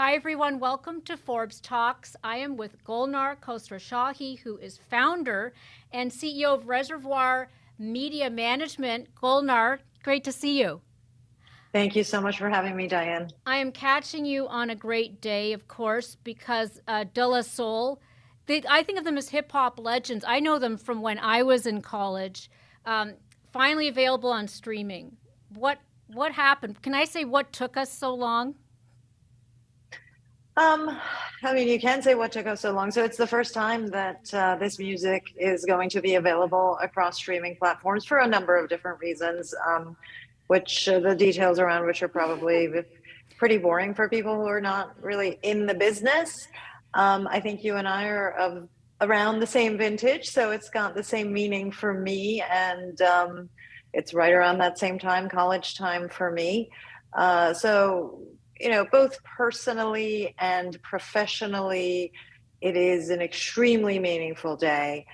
Hi, everyone. Welcome to Forbes Talks. I am with Golnar Khosrowshahi, who is founder and CEO of Reservoir Media Management. Golnar, great to see you. Thank you so much for having me, Diane. I am catching you on a great day, of course, because De La Soul, I think of them as hip hop legends. I know them from when I was in college. Finally available on streaming. What happened? Can I say what took us so long? I mean, you can say what took us so long. So it's the first time that this music is going to be available across streaming platforms for a number of different reasons, which the details around which are probably pretty boring for people who are not really in the business. I think you and I are of around the same vintage, so it's got the same meaning for me, and it's right around that same time, college time for me. So both personally and professionally, it is an extremely meaningful day.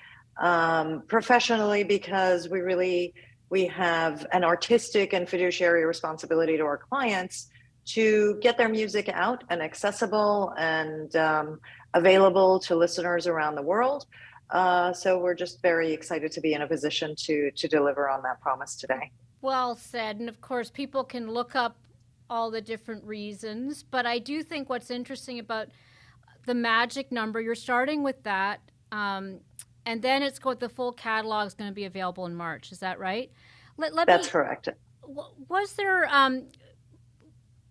Professionally, because we have an artistic and fiduciary responsibility to our clients to get their music out and accessible and available to listeners around the world. So we're just very excited to be in a position to deliver on that promise today. Well said. And of course, people can look up all the different reasons, but I do think what's interesting about the magic number, you're starting with that, and then the full catalog is going to be available in March. Is that right? That's correct. Was there,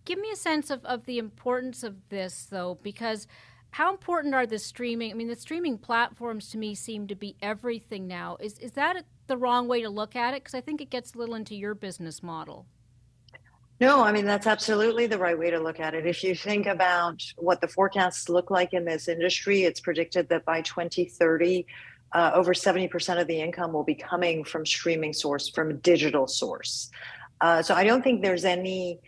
give me a sense of the importance of this, though, because how important are the streaming? I mean, the streaming platforms to me seem to be everything now. Is that the wrong way to look at it? Because I think it gets a little into your business model. No, I mean, that's absolutely the right way to look at it. If you think about what the forecasts look like in this industry, it's predicted that by 2030, over 70% of the income will be coming from streaming source, from a digital source. So I don't think there's any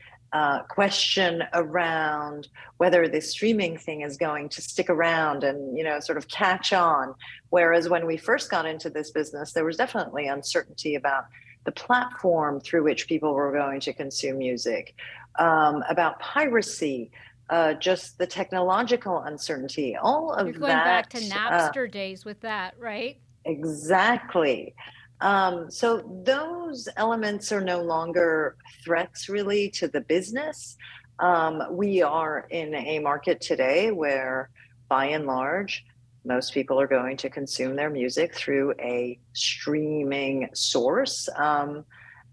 question around whether this streaming thing is going to stick around and, sort of catch on. Whereas when we first got into this business, there was definitely uncertainty about the platform through which people were going to consume music, about piracy, just the technological uncertainty, all of that. You're going back to Napster days with that, right? Exactly. So those elements are no longer threats really to the business. We are in a market today where, by and large, most people are going to consume their music through a streaming source.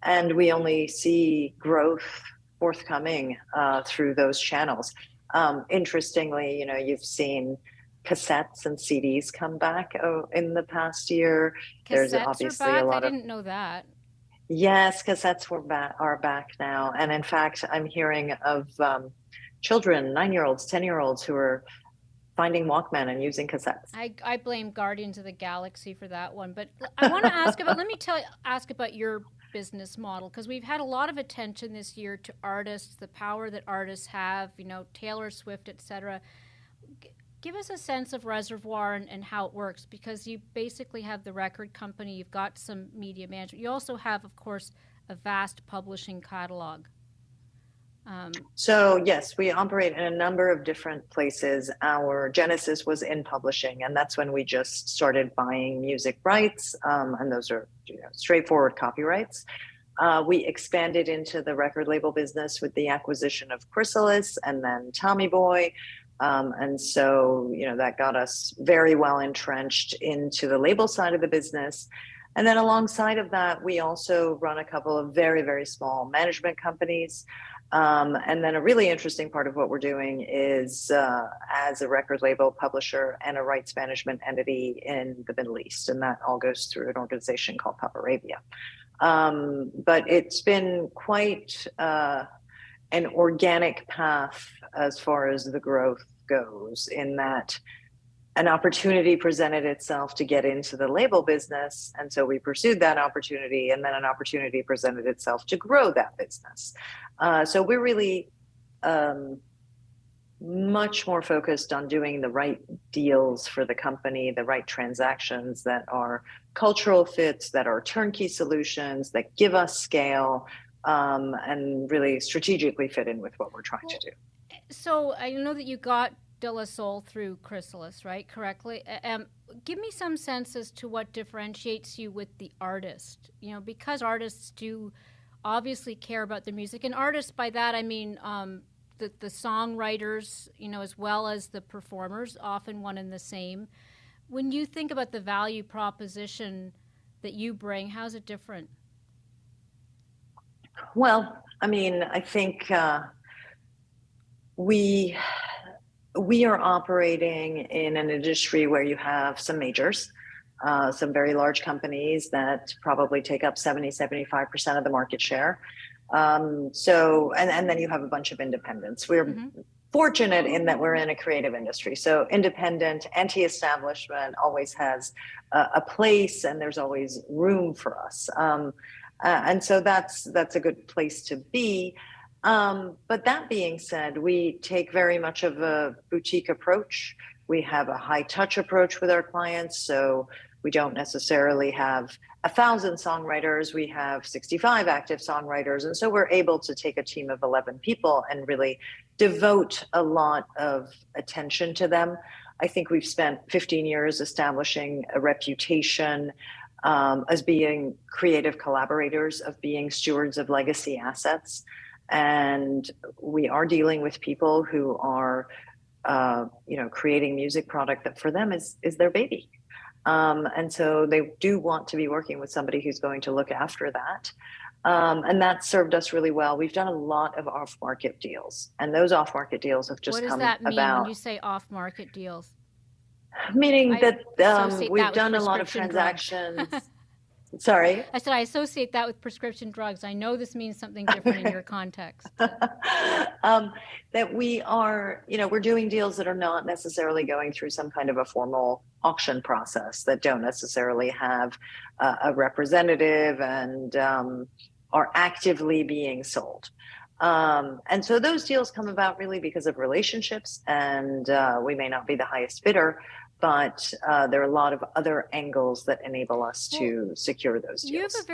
And we only see growth forthcoming through those channels. Interestingly, you've seen cassettes and CDs come back in the past year. There's obviously a lot of... I didn't know that. Yes, cassettes are back now. And in fact, I'm hearing of children, 9-year-olds, 10-year-olds who are finding Walkman and using cassettes. I blame Guardians of the Galaxy for that one. But I want to ask about your business model, because we've had a lot of attention this year to artists, the power that artists have, Taylor Swift, etc. Give us a sense of Reservoir and how it works, because you basically have the record company, you've got some media management. You also have, of course, a vast publishing catalog. So yes, we operate in a number of different places. Our genesis was in publishing, and that's when we just started buying music rights, and those are straightforward copyrights. We expanded into the record label business with the acquisition of Chrysalis and then Tommy Boy. And so, that got us very well entrenched into the label side of the business. And then alongside of that, we also run a couple of very, very small management companies. And then a really interesting part of what we're doing is as a record label publisher and a rights management entity in the Middle East. And that all goes through an organization called Pop Arabia. But it's been quite an organic path as far as the growth goes, in that an opportunity presented itself to get into the label business. And so we pursued that opportunity, and then an opportunity presented itself to grow that business. So we're really much more focused on doing the right deals for the company, the right transactions that are cultural fits, that are turnkey solutions, that give us scale, and really strategically fit in with what we're trying to do. So I know that you got De La Soul through Chrysalis, right? Correctly. Give me some sense as to what differentiates you with the artist. Because artists do obviously care about their music, and artists by that I mean the songwriters, as well as the performers, often one and the same. When you think about the value proposition that you bring, how's it different? Well, I mean, I think we we are operating in an industry where you have some majors, some very large companies that probably take up 75% of the market share. And then you have a bunch of independents. We're fortunate in that we're in a creative industry. So independent, anti-establishment always has a place, and there's always room for us. And so that's a good place to be. But that being said, we take very much of a boutique approach. We have a high touch approach with our clients. So we don't necessarily have 1,000 songwriters. We have 65 active songwriters. And so we're able to take a team of 11 people and really devote a lot of attention to them. I think we've spent 15 years establishing a reputation as being creative collaborators, of being stewards of legacy assets. And we are dealing with people who are, creating music product that for them is their baby. And so they do want to be working with somebody who's going to look after that. And that served us really well. We've done a lot of off-market deals, and those off-market deals have just come about. What does that mean when you say off-market deals? Meaning that we've done a lot of transactions. Sorry? I said I associate that with prescription drugs. I know this means something different in your context. That we are, we're doing deals that are not necessarily going through some kind of a formal auction process, that don't necessarily have a representative and are actively being sold. And so those deals come about really because of relationships, and we may not be the highest bidder, but there are a lot of other angles that enable us to secure those deals. You have a very